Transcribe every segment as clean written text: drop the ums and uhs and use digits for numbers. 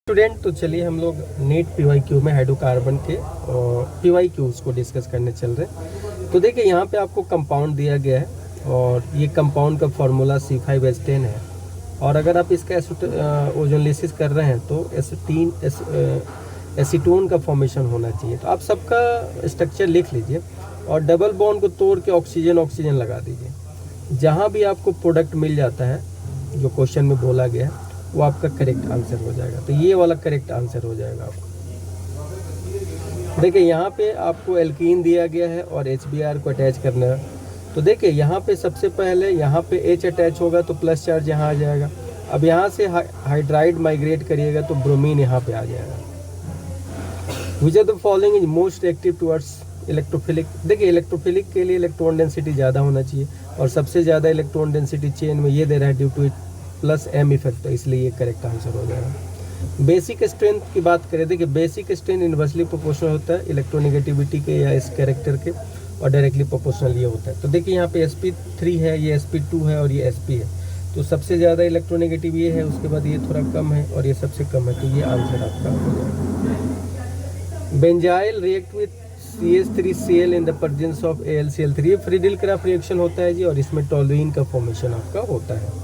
Student, तो चलिए हम लोग नीट PYQ में हाइड्रोकार्बन के PYQs को डिस्कस करने चल रहे हैं। तो देखिए यहाँ पे आपको कंपाउंड दिया गया है और ये कंपाउंड का फार्मूला C5H10 है। और अगर आप इसका ओजोनलिसिस कर रहे हैं तो एसीटोन का फॉर्मेशन होना चाहिए। तो आप सबका स्ट्रक्चर लिख लीजिए और डबल बॉन्ड को तोड़ के ऑक्सीजन लगा दीजिए। जहाँ भी आपको प्रोडक्ट मिल जाता है जो क्वेश्चन में बोला गया है वो आपका करेक्ट आंसर हो जाएगा। तो ये वाला करेक्ट आंसर हो जाएगा आपका। देखिए यहाँ पे आपको एल्कीन दिया गया है और HBr को अटैच करना है। तो देखिए यहाँ पे सबसे पहले यहाँ पे H अटैच होगा तो प्लस चार्ज यहाँ आ जाएगा। अब यहाँ से हाइड्राइड माइग्रेट करिएगा तो ब्रोमीन यहाँ पे आ जाएगा। Which are the following is most reactive towards electrophilic. देखिए इलेक्ट्रोफिलिक के लिए इलेक्ट्रॉन डेंसिटी ज़्यादा होना चाहिए और सबसे ज़्यादा इलेक्ट्रॉन डेंसिटी चेन में ये दे रहा है due two plus M effect, तो इसलिए ये करेक्ट आंसर हो जाएगा। बेसिक स्ट्रेंथ की बात करें, देखिए बेसिक स्ट्रेंथ इन्वर्सली प्रोपोर्शनल होता है इलेक्ट्रोनेगेटिविटी के या इस कैरेक्टर के, और डायरेक्टली प्रोपोर्शनल ये होता है। तो देखिए यहाँ पे sp3 है, ये sp2 है और ये sp है। तो सबसे ज़्यादा इलेक्ट्रोनेगेटिव ये है, उसके बाद ये थोड़ा कम है और ये सबसे कम है। तो ये आंसर आपका हो जाएगा। Benzyl react with CH3Cl in the presence of AlCl3। ये फ्रीडिल-क्राफ्ट रिएक्शन होता है जी और इसमें टोलुइन का फॉर्मेशन आपका होता है।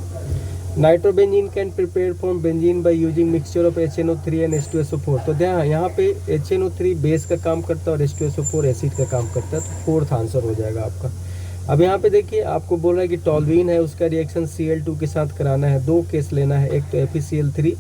Nitrobenzene can prepare from benzene by using mixture of HNO3 and H2SO4। तो ध्यान यहाँ पे HNO3 बेस का काम करता है और H2SO4 एसिड का काम करता है। तो फोर्थ आंसर हो जाएगा आपका। अब यहाँ पे देखिए आपको बोल रहा है कि टोलुइन है, उसका रिएक्शन Cl2 के साथ कराना है। दो केस लेना है, एक तो FeCl3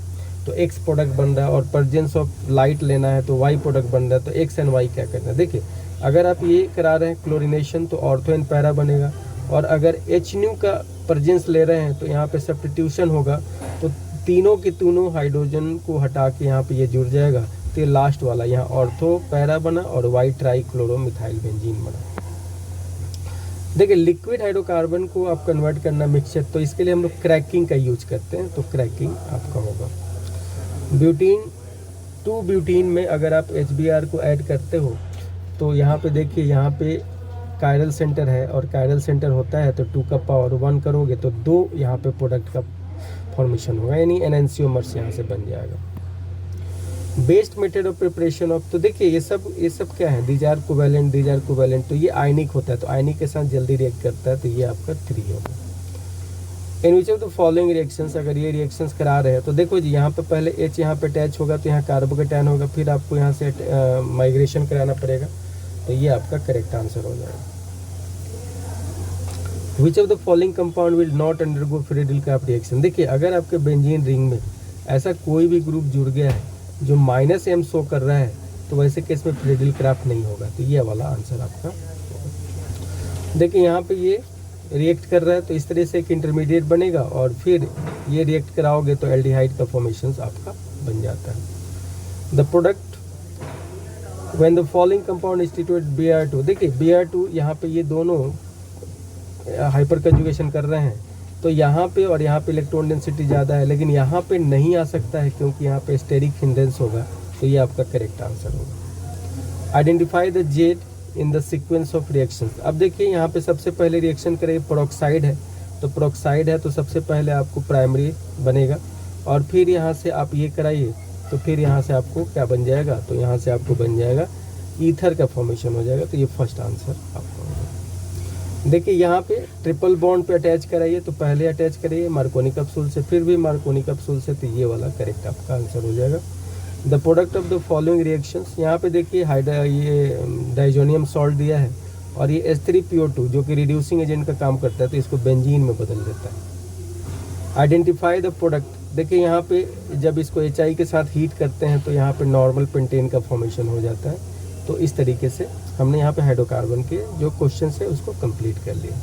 तो X प्रोडक्ट बन रहा है और प्रेजेंस ऑफ लाइट लेना है तो Y प्रोडक्ट बन रहा है। तो X एंड Y क्या करना है, देखिए अगर आप ये करा रहे हैं क्लोरिनेशन तो ऑर्थो एंड पैरा बनेगा, और अगर HNu का प्रेजेंस ले रहे हैं तो यहाँ पे सब्स्टिट्यूशन होगा। तो तीनों के तीनों हाइड्रोजन को हटा के यहाँ पे ये जुड़ जाएगा। तो ये लास्ट वाला यहाँ ऑर्थो पैरा बना और वाई ट्राईक्लोरोमिथाइल बेंजीन बना। देखिए लिक्विड हाइड्रोकार्बन को आप कन्वर्ट करना मिक्सचर, तो इसके लिए हम लोग क्रैकिंग का यूज करते हैं। तो क्रैकिंग आपका होगा ब्यूटीन 2 ब्यूटीन में अगर आप HBr को ऐड करते हो तो यहाँ पे देखिए यहाँ पे कायरल सेंटर है और कायरल सेंटर होता है तो 2 का पावर 1 करोगे तो 2 यहाँ पे प्रोडक्ट का फॉर्मेशन होगा, यानी एनएनसियोमर्स यहाँ से बन जाएगा। Best method of preparation of, तो देखिए ये सब क्या है, दीज आर कोवैलेंट। तो ये आयनिक होता है तो आयनिक के साथ जल्दी रिएक्ट करता है। तो ये आपका 3 होगा। In which of the following reactions, अगर ये रिएक्शंस करा रहे हैं तो देखो जी यहाँ पे पहले H यहाँ पे अटैच होगा तो यहाँ कार्बोकेटायन होगा, फिर आपको यहाँ से माइग्रेशन कराना पड़ेगा। तो ये आपका करेक्ट आंसर हो जाएगा। Which of the following compound will not undergo Friedel Crafts reaction. देखिए अगर आपके बेंजीन रिंग में ऐसा कोई भी ग्रुप जुड़ गया है जो -M शो कर रहा है तो वैसे केस में फ्रीडिल-क्राफ्ट नहीं होगा। तो ये वाला आंसर आपका। देखिए यहाँ पे ये रिएक्ट कर रहा है तो इस तरह से एक इंटरमीडिएट बनेगा और फिर ये रिएक्ट कराओगे तो एल्डिहाइड का फॉर्मेशन आपका बन जाता है। The product when the following compound institute Br2। देखिए Br2 यहाँ पे ये दोनों हाइपर कंजुगेशन कर रहे हैं तो यहाँ पे और यहाँ पे इलेक्ट्रॉन डेंसिटी ज़्यादा है, लेकिन यहाँ पे नहीं आ सकता है क्योंकि यहाँ पे स्टेरिक हिंड्रेंस होगा। तो ये आपका करेक्ट आंसर होगा। Identify the Z in the sequence of reactions. अब देखिए यहाँ पे सबसे पहले रिएक्शन करें पेरोक्साइड है, तो पेरोक्साइड है तो सबसे पहले आपको प्राइमरी बनेगा और फिर यहाँ से आप ये कराइए तो फिर यहाँ से आपको क्या बन जाएगा, तो यहाँ से आपको बन जाएगा ईथर का फॉर्मेशन हो जाएगा। तो ये फर्स्ट आंसर आपका होगा। देखिए यहाँ पे ट्रिपल बॉन्ड पे अटैच कराइए तो पहले अटैच करिए मार्कोनी कैप्सूल से, फिर भी मार्कोनी कैप्सूल से। तो ये वाला करेक्ट आपका आंसर हो जाएगा। The product of the following reactions, यहाँ पे देखिए ये डाइजोनियम सॉल्ट दिया है और ये H3PO2 जो कि रिड्यूसिंग एजेंट का काम करता है तो इसको बेंजीन में बदल देता है। आइडेंटिफाई द प्रोडक्ट, देखिए यहाँ पे जब इसको HI के साथ हीट करते हैं तो यहाँ पे नॉर्मल पेंटेन का फॉर्मेशन हो जाता है। तो इस तरीके से हमने यहाँ पे हाइड्रोकार्बन के जो क्वेश्चन है उसको कंप्लीट कर लिया।